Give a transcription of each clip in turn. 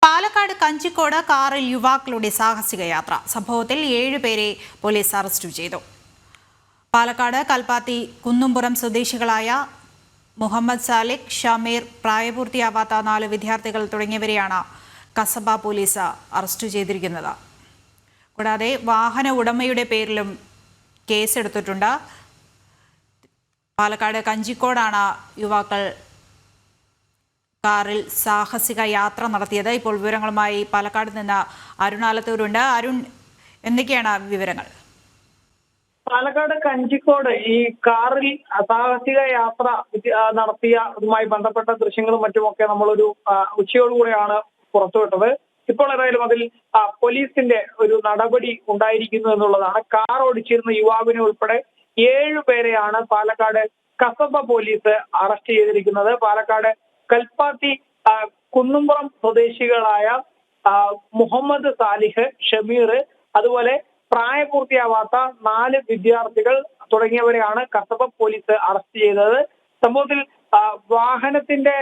പാലക്കാട് കഞ്ചിക്കോട് കാറിൽ യുവാക്കളുടെ സാഹസിക യാത്ര. സംഭവത്തിൽ 7 പേരെ പോലീസ് അറസ്റ്റ് ചെയ്തു. പാലക്കാട് കൽപ്പാത്തി കുന്നുംപുറം സ്വദേശികളായ മുഹമ്മദ് സാലിഖ്, ഷമീർ, പ്രായപൂർത്തിയാവാത്ത 4 വിദ്യാർത്ഥികൾ തുടങ്ങിയവരെയാണ് കസബ പോലീസ് അറസ്റ്റ് ചെയ്തിരിക്കുന്നത്. കൂടാതെ വാഹന ഉടമയുടെ പേരിലും കേസെടുത്തിട്ടുണ്ട്. പാലക്കാട് കഞ്ചിക്കോടാണ് യുവാക്കൾ കാറിൽ സാഹസിക യാത്ര നടത്തിയത്. ഇപ്പോൾ വിവരങ്ങളുമായി പാലക്കാട് നിന്ന് അരുൺ ആലത്തൂരുണ്ട്. അരുൺ, എന്തൊക്കെയാണ് വിവരങ്ങൾ? പാലക്കാട് കഞ്ചിക്കോട് ഈ കാറിൽ സാഹസിക യാത്ര നടത്തിയതുമായി ബന്ധപ്പെട്ട ദൃശ്യങ്ങളും മറ്റുമൊക്കെ നമ്മളൊരു ഉച്ചയോടുകൂടെയാണ് പുറത്തുവിട്ടത്. ഇപ്പോൾ ഏതായാലും അതിൽ പോലീസിന്റെ ഒരു നടപടി ഉണ്ടായിരിക്കുന്നു എന്നുള്ളതാണ്. കാർ ഓടിച്ചിരുന്ന യുവാവിനെ ഉൾപ്പെടെ 7 പേരെയാണ് പാലക്കാട് കസബ പോലീസ് അറസ്റ്റ് ചെയ്തിരിക്കുന്നത്. പാലക്കാട് കൽപ്പാത്തി കുന്നുംപുറം സ്വദേശികളായ മുഹമ്മദ് സാലിഹ്, ഷമീർ, അതുപോലെ പ്രായപൂർത്തിയാവാത്ത 4 വിദ്യാർത്ഥികൾ തുടങ്ങിയവരെയാണ് കസബ പോലീസ് അറസ്റ്റ് ചെയ്തത്. സംഭവത്തിൽ വാഹനത്തിന്റെ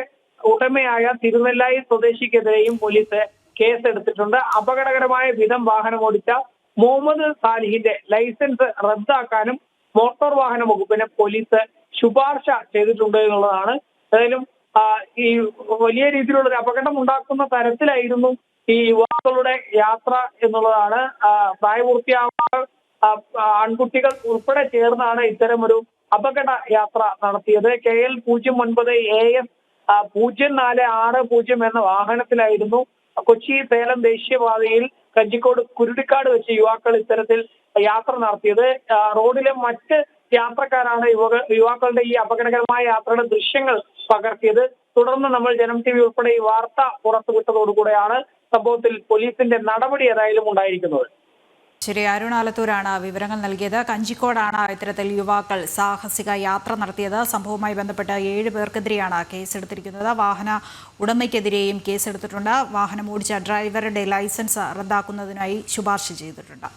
ഉടമയായ തിരുനെല്ലായി സ്വദേശിക്കെതിരെയും പോലീസ് കേസെടുത്തിട്ടുണ്ട്. അപകടകരമായ വിധം വാഹനം ഓടിച്ച മുഹമ്മദ് സാലിഹിന്റെ ലൈസൻസ് റദ്ദാക്കാനും മോട്ടോർ വാഹന വകുപ്പിനെ പോലീസ് ശുപാർശ ചെയ്തിട്ടുണ്ട് എന്നുള്ളതാണ്. ഏതായാലും ഈ വലിയ രീതിയിലുള്ള ഒരു അപകടം ഉണ്ടാക്കുന്ന തരത്തിലായിരുന്നു ഈ യുവാക്കളുടെ യാത്ര എന്നുള്ളതാണ്. പ്രായപൂർത്തിയാവാത്ത ആൺകുട്ടികൾ ഉൾപ്പെടെ ചേർന്നാണ് ഇത്തരം ഒരു അപകട യാത്ര നടത്തിയത്. KL 09 AS 0460 എന്ന വാഹനത്തിലായിരുന്നു കൊച്ചി സേലം ദേശീയപാതയിൽ കഞ്ചിക്കോട് കുരുടിക്കാട് വെച്ച് യുവാക്കൾ ഇത്തരത്തിൽ യാത്ര നടത്തിയത്. റോഡിലെ മറ്റ് യാത്രക്കാരാണ് യുവാക്കളുടെ ഈ അപകടകരമായ യാത്രയുടെ ദൃശ്യങ്ങൾ പകർത്തിയത്. തുടർന്ന് നമ്മൾ ജനം TV ഉൾപ്പെടെ ഈ വാർത്ത പുറത്തുവിട്ടതോടുകൂടെയാണ് സംഭവത്തിൽ പോലീസിന്റെ നടപടി ഏതായാലും ഉണ്ടായിരിക്കുന്നത്. ശരി, അരുൺ ആലത്തൂരാണ് വിവരങ്ങൾ നൽകിയത്. കഞ്ചിക്കോടാണ് ഇത്തരത്തിൽ യുവാക്കൾ സാഹസിക യാത്ര നടത്തിയത്. സംഭവവുമായി ബന്ധപ്പെട്ട് 7 പേർക്കെതിരെയാണ് കേസെടുത്തിരിക്കുന്നത്. വാഹന ഉടമയ്ക്കെതിരെയും കേസെടുത്തിട്ടുണ്ട്. വാഹനം ഓടിച്ച ഡ്രൈവറുടെ ലൈസൻസ് റദ്ദാക്കുന്നതിനായി ശുപാർശ ചെയ്തിട്ടുണ്ട്.